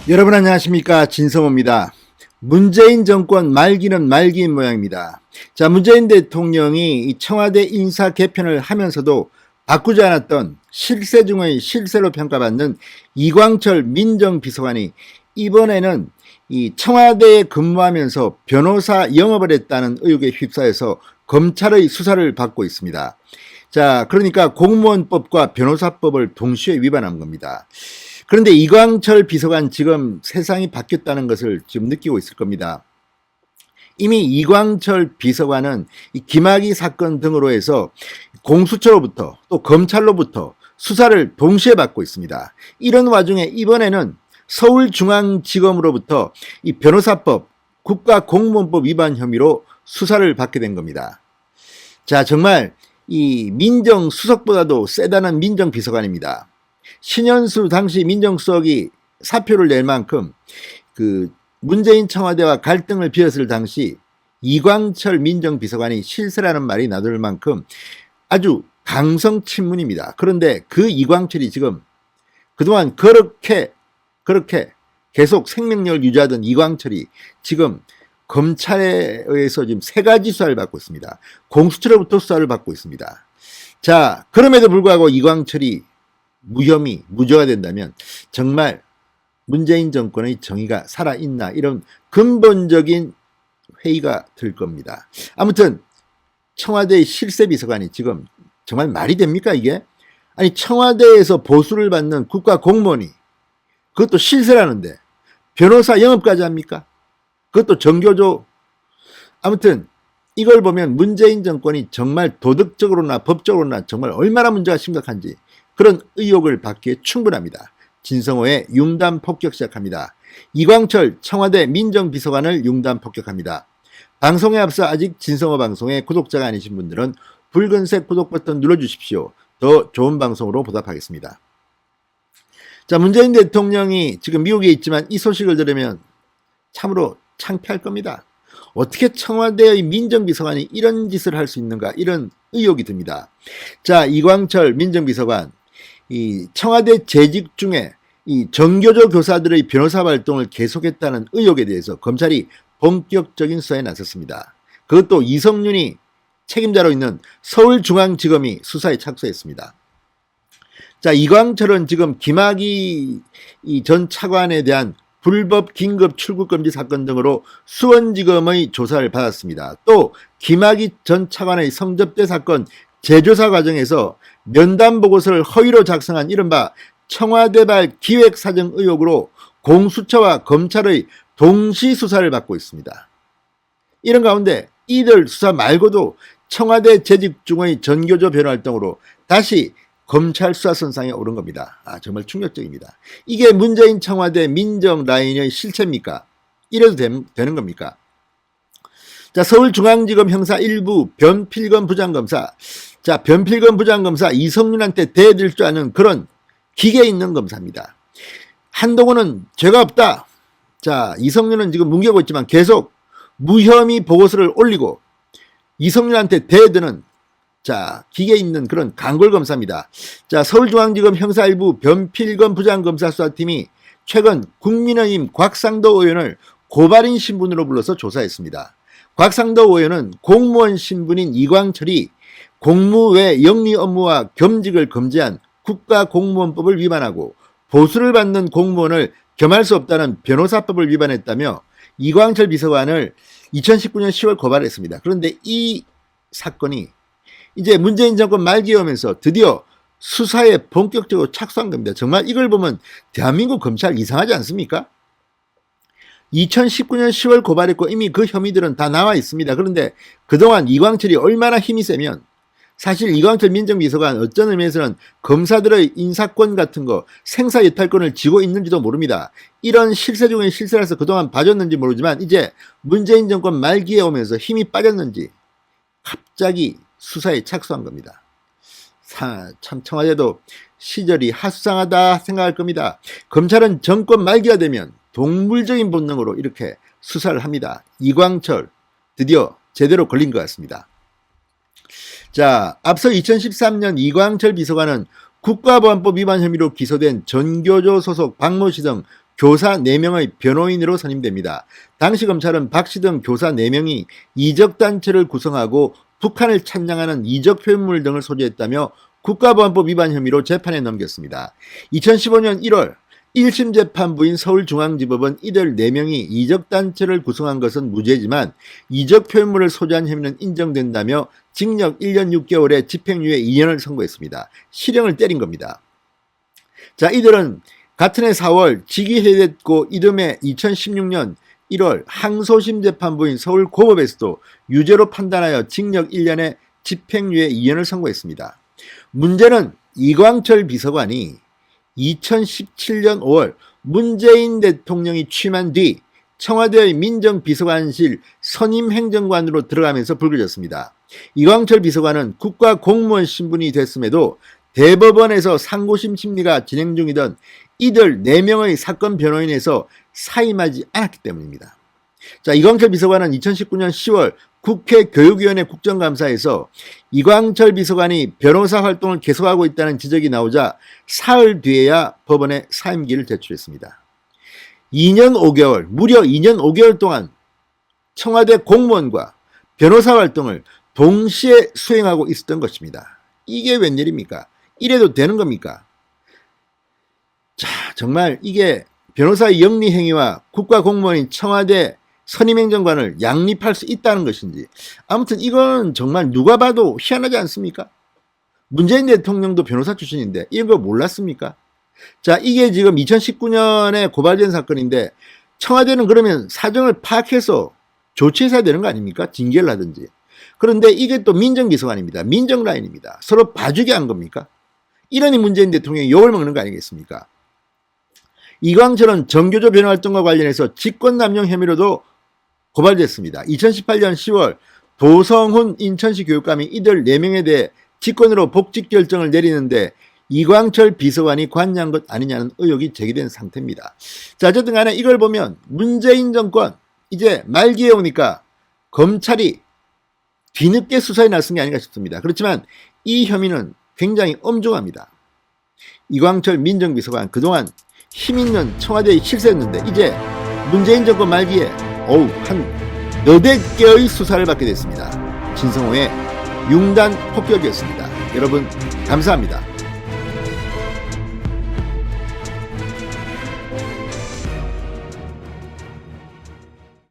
여러분 안녕하십니까, 진성호입니다. 문재인 정권 말기는 말기인 모양입니다. 자, 문재인 대통령이 이 청와대 인사 개편을 하면서도 바꾸지 않았던 실세 중의 실세로 평가받는 이광철 민정비서관이 이번에는 이 청와대에 근무하면서 변호사 영업을 했다는 의혹에 휩싸여서 검찰의 수사를 받고 있습니다. 자, 그러니까 공무원법과 변호사법을 동시에 위반한 겁니다. 그런데 이광철 비서관 지금 세상이 바뀌었다는 것을 지금 느끼고 있을 겁니다. 이미 이광철 비서관은 이 김학의 사건 등으로 해서 공수처로부터 또 검찰로부터 수사를 동시에 받고 있습니다. 이런 와중에 이번에는 서울중앙지검으로부터 이 변호사법, 국가공무원법 위반 혐의로 수사를 받게 된 겁니다. 자, 정말 이 민정수석보다도 세다는 민정비서관입니다. 신현수 당시 민정수석이 사표를 낼 만큼 그 문재인 청와대와 갈등을 피웠을 당시 이광철 민정비서관이 실세라는 말이 나돌 만큼 아주 강성 친문입니다. 그런데 그 이광철이 지금 그동안 그렇게 계속 생명력을 유지하던 이광철이 지금 검찰에 의해서 지금 3가지 수사를 받고 있습니다. 공수처로부터 수사를 받고 있습니다. 자, 그럼에도 불구하고 이광철이 무혐의, 무죄가 된다면 정말 문재인 정권의 정의가 살아있나, 이런 근본적인 회의가 들 겁니다. 아무튼 청와대의 실세비서관이 지금 정말 말이 됩니까 이게? 아니, 청와대에서 보수를 받는 국가공무원이 그것도 실세라는데 변호사 영업까지 합니까? 그것도 정교조. 아무튼 이걸 보면 문재인 정권이 정말 도덕적으로나 법적으로나 정말 얼마나 문제가 심각한지 그런 의혹을 받기에 충분합니다. 진성호의 융단 폭격 시작합니다. 이광철 청와대 민정비서관을 융단 폭격합니다. 방송에 앞서 아직 진성호 방송의 구독자가 아니신 분들은 붉은색 구독 버튼 눌러주십시오. 더 좋은 방송으로 보답하겠습니다. 자, 문재인 대통령이 지금 미국에 있지만 이 소식을 들으면 참으로 창피할 겁니다. 어떻게 청와대의 민정비서관이 이런 짓을 할 수 있는가, 이런 의혹이 듭니다. 자, 이광철 민정비서관, 이 청와대 재직 중에 이 정교조 교사들의 변호사 활동을 계속했다는 의혹에 대해서 검찰이 본격적인 수사에 나섰습니다. 그것도 이성윤이 책임자로 있는 서울중앙지검이 수사에 착수했습니다. 자, 이광철은 지금 김학의 전 차관에 대한 불법 긴급 출국금지 사건 등으로 수원지검의 조사를 받았습니다. 또 김학의 전 차관의 성접대 사건 재조사 과정에서 면담 보고서를 허위로 작성한 이른바 청와대발 기획사정 의혹으로 공수처와 검찰의 동시 수사를 받고 있습니다. 이런 가운데 이들 수사 말고도 청와대 재직 중의 전교조 변호 활동으로 다시 검찰 수사선상에 오른 겁니다. 정말 충격적입니다. 이게 문재인 청와대 민정 라인의 실체입니까? 이래도 되는 겁니까? 자, 서울중앙지검 형사 1부 변필건 부장검사. 자, 변필건 부장검사 이성윤한테 대들 줄 아는 그런 기계 있는 검사입니다. 한동훈은 죄가 없다. 자, 이성윤은 지금 뭉개고 있지만 계속 무혐의 보고서를 올리고 이성윤한테 대드는, 자, 기계 있는 그런 강골검사입니다. 자, 서울중앙지검 형사 1부 변필건 부장검사 수사팀이 최근 국민의힘 곽상도 의원을 고발인 신분으로 불러서 조사했습니다. 곽상도 의원은 공무원 신분인 이광철이 공무 외 영리 업무와 겸직을 금지한 국가공무원법을 위반하고 보수를 받는 공무원을 겸할 수 없다는 변호사법을 위반했다며 이광철 비서관을 2019년 10월 고발했습니다. 그런데 이 사건이 이제 문재인 정권 말기에 오면서 드디어 수사에 본격적으로 착수한 겁니다. 정말 이걸 보면 대한민국 검찰 이상하지 않습니까? 2019년 10월 고발했고 이미 그 혐의들은 다 나와 있습니다. 그런데 그동안 이광철이 얼마나 힘이 세면, 사실 이광철 민정비서관 어떤 의미에서는 검사들의 인사권 같은 거, 생사유탈권을 쥐고 있는지도 모릅니다. 이런 실세 중에 실세라서 그동안 봐줬는지 모르지만 이제 문재인 정권 말기에 오면서 힘이 빠졌는지 갑자기 수사에 착수한 겁니다. 참 청와대도 시절이 핫수상하다 생각할 겁니다. 검찰은 정권 말기가 되면 동물적인 본능으로 이렇게 수사를 합니다. 이광철 드디어 제대로 걸린 것 같습니다. 자, 앞서 2013년 이광철 비서관은 국가보안법 위반 혐의로 기소된 전교조 소속 박모 씨 등 교사 4명의 변호인으로 선임됩니다. 당시 검찰은 박씨 등 교사 4명이 이적단체를 구성하고 북한을 찬양하는 이적 표현물 등을 소지했다며 국가보안법 위반 혐의로 재판에 넘겼습니다. 2015년 1월 1심 재판부인 서울중앙지법은 이들 4명이 이적단체를 구성한 것은 무죄지만 이적 표현물을 소지한 혐의는 인정된다며 징역 1년 6개월에 집행유예 2년을 선고했습니다. 실형을 때린 겁니다. 자, 이들은 같은 해 4월 직위해제됐고 이듬해 2016년 1월 항소심 재판부인 서울고법에서도 유죄로 판단하여 징역 1년에 집행유예 2년을 선고했습니다. 문제는 이광철 비서관이 2017년 5월 문재인 대통령이 취임한 뒤 청와대의 민정비서관실 선임행정관으로 들어가면서 불거졌습니다. 이광철 비서관은 국가공무원 신분이 됐음에도 대법원에서 상고심 심리가 진행 중이던 이들 4명의 사건 변호인에서 사임하지 않았기 때문입니다. 자, 이광철 비서관은 2019년 10월 국회 교육위원회 국정감사에서 이광철 비서관이 변호사 활동을 계속하고 있다는 지적이 나오자 사흘 뒤에야 법원에 사임기를 제출했습니다. 2년 5개월, 무려 2년 5개월 동안 청와대 공무원과 변호사 활동을 동시에 수행하고 있었던 것입니다. 이게 웬일입니까? 이래도 되는 겁니까? 자, 정말 이게 변호사의 영리행위와 국가공무원인 청와대 선임행정관을 양립할 수 있다는 것인지, 아무튼 이건 정말 누가 봐도 희한하지 않습니까? 문재인 대통령도 변호사 출신인데 이런 거 몰랐습니까? 자, 이게 지금 2019년에 고발된 사건인데 청와대는 그러면 사정을 파악해서 조치해야 되는 거 아닙니까? 징계를 하든지. 그런데 이게 또 민정비서관입니다. 민정라인입니다. 서로 봐주게 한 겁니까? 이러니 문재인 대통령이 욕을 먹는 거 아니겠습니까? 이광철은 정교조 변호활동과 관련해서 직권남용 혐의로도 고발됐습니다. 2018년 10월 도성훈 인천시 교육감이 이들 4명에 대해 직권으로 복직 결정을 내리는데 이광철 비서관이 관여한 것 아니냐는 의혹이 제기된 상태입니다. 자, 어쨌든 간에 이걸 보면 문재인 정권 이제 말기에 오니까 검찰이 뒤늦게 수사에 나선 게 아닌가 싶습니다. 그렇지만 이 혐의는 굉장히 엄중합니다. 이광철 민정비서관 그동안 힘있는 청와대의 실세였는데 이제 문재인 정권 말기에 한 너댓 개의 수사를 받게 됐습니다. 진성호의 융단 폭격이었습니다. 여러분 감사합니다.